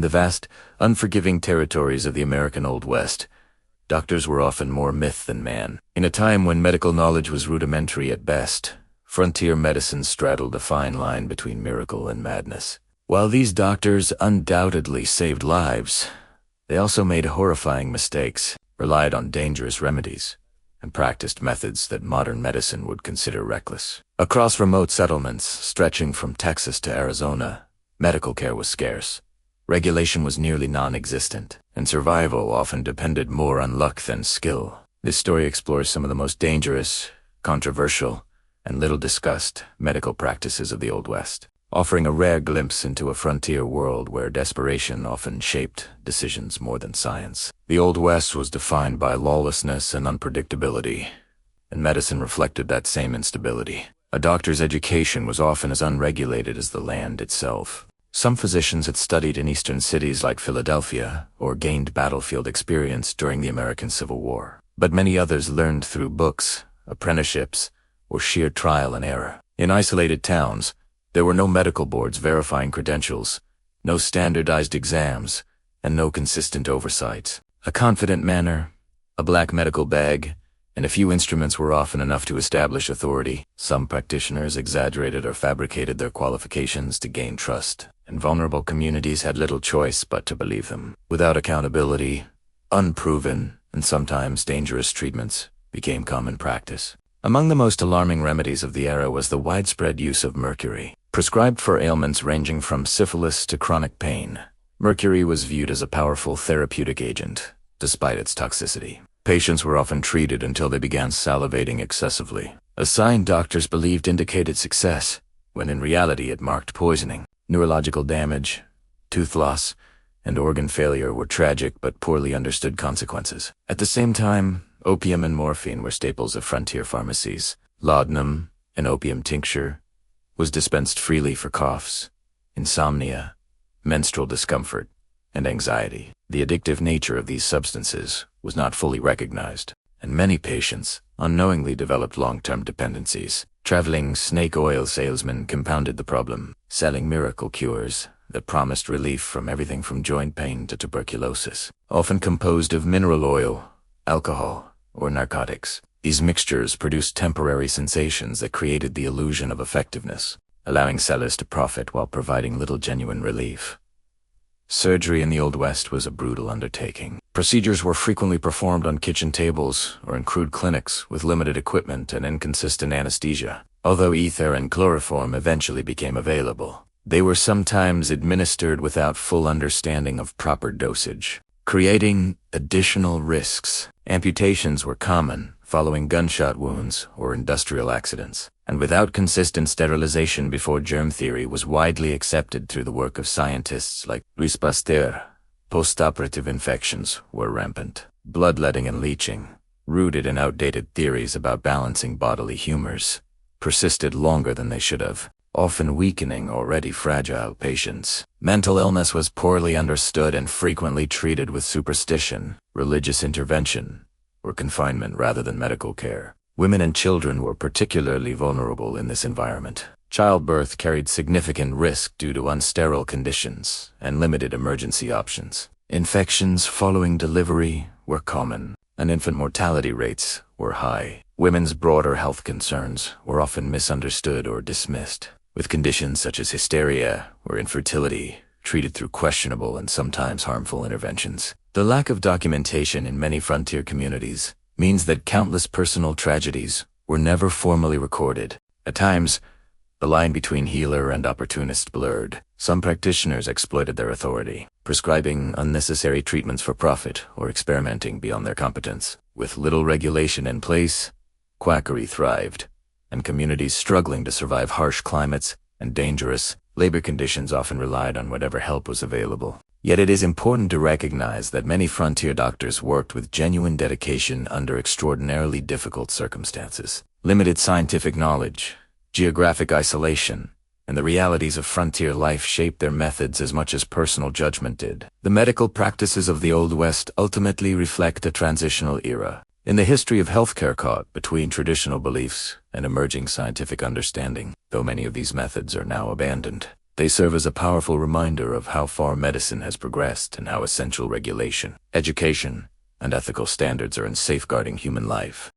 the vast, unforgiving territories of the American Old West, doctors were often more myth than man. In a time when medical knowledge was rudimentary at best, frontier medicine straddled a fine line between miracle and madness. While these doctors undoubtedly saved lives, they also made horrifying mistakes, relied on dangerous remedies, and practiced methods that modern medicine would consider reckless. Across remote settlements stretching from Texas to Arizona, medical care was scarce. Regulation was nearly non-existent, and survival often depended more on luck than skill. This story explores some of the most dangerous, controversial, and little discussed medical practices of the Old West, offering a rare glimpse into a frontier world where desperation often shaped decisions more than science. The Old West was defined by lawlessness and unpredictability, and medicine reflected that same instability. A doctor's education was often as unregulated as the land itself. Some physicians had studied in eastern cities like Philadelphia or gained battlefield experience during the American Civil War, but many others learned through books, apprenticeships, or sheer trial and error. In isolated towns, there were no medical boards verifying credentials, no standardized exams, and no consistent oversight. A confident manner, a black medical bag, and a few instruments were often enough to establish authority. Some practitioners exaggerated or fabricated their qualifications to gain trust, and vulnerable communities had little choice but to believe them. Without accountability, unproven, and sometimes dangerous treatments became common practice. Among the most alarming remedies of the era was the widespread use of mercury. Prescribed for ailments ranging from syphilis to chronic pain, mercury was viewed as a powerful therapeutic agent, despite its toxicity. Patients were often treated until they began salivating excessively, a sign doctors believed indicated success, when in reality it marked poisoning. Neurological damage, tooth loss, and organ failure were tragic but poorly understood consequences. At the same time, opium and morphine were staples of frontier pharmacies. Laudanum, an opium tincture, was dispensed freely for coughs, insomnia, menstrual discomfort, and anxiety. The addictive nature of these substances was not fully recognized, and many patients unknowingly developed long-term dependencies. Traveling snake oil salesmen compounded the problem, selling miracle cures that promised relief from everything from joint pain to tuberculosis, often composed of mineral oil, alcohol, or narcotics. These mixtures produced temporary sensations that created the illusion of effectiveness, allowing sellers to profit while providing little genuine relief. Surgery in the Old West was a brutal undertaking. Procedures were frequently performed on kitchen tables or in crude clinics with limited equipment and inconsistent anesthesia. Although ether and chloroform eventually became available, they were sometimes administered without full understanding of proper dosage, creating additional risks. Amputations were common, following gunshot wounds or industrial accidents, and without consistent sterilization before germ theory was widely accepted through the work of scientists like Louis Pasteur, postoperative infections were rampant. Bloodletting and leaching, rooted in outdated theories about balancing bodily humors, persisted longer than they should have, often weakening already fragile patients. Mental illness was poorly understood and frequently treated with superstition, religious intervention, or confinement rather than medical care. Women and children were particularly vulnerable in this environment. Childbirth carried significant risk due to unsterile conditions and limited emergency options. Infections following delivery were common, and infant mortality rates were high. Women's broader health concerns were often misunderstood or dismissed, with conditions such as hysteria or infertility treated through questionable and sometimes harmful interventions. The lack of documentation in many frontier communities means that countless personal tragedies were never formally recorded. At times, the line between healer and opportunist blurred. Some practitioners exploited their authority, prescribing unnecessary treatments for profit or experimenting beyond their competence. With little regulation in place, quackery thrived, and communities struggling to survive harsh climates and dangerous labor conditions often relied on whatever help was available. Yet it is important to recognize that many frontier doctors worked with genuine dedication under extraordinarily difficult circumstances. Limited scientific knowledge, geographic isolation, and the realities of frontier life shaped their methods as much as personal judgment did. The medical practices of the Old West ultimately reflect a transitional era in the history of healthcare caught between traditional beliefs and emerging scientific understanding. Though many of these methods are now abandoned, They serve as a powerful reminder of how far medicine has progressed and how essential regulation, education, and ethical standards are in safeguarding human life.